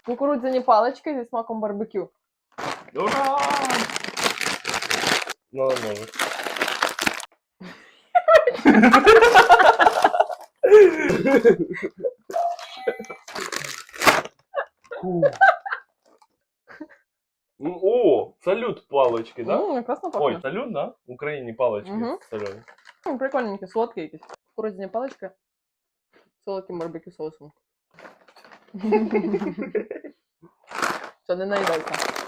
Кукурудзяні палички зі смаком барбекю. Ура! Ну, може. О, салют палочки, да? Класно Ой, пахне. салют, да? В Україні палочки Мгм. солені. Прикольненькі, солодкі якісь. Кукурудзяні палички з солодким барбекю соусом. Все, не наїдайся.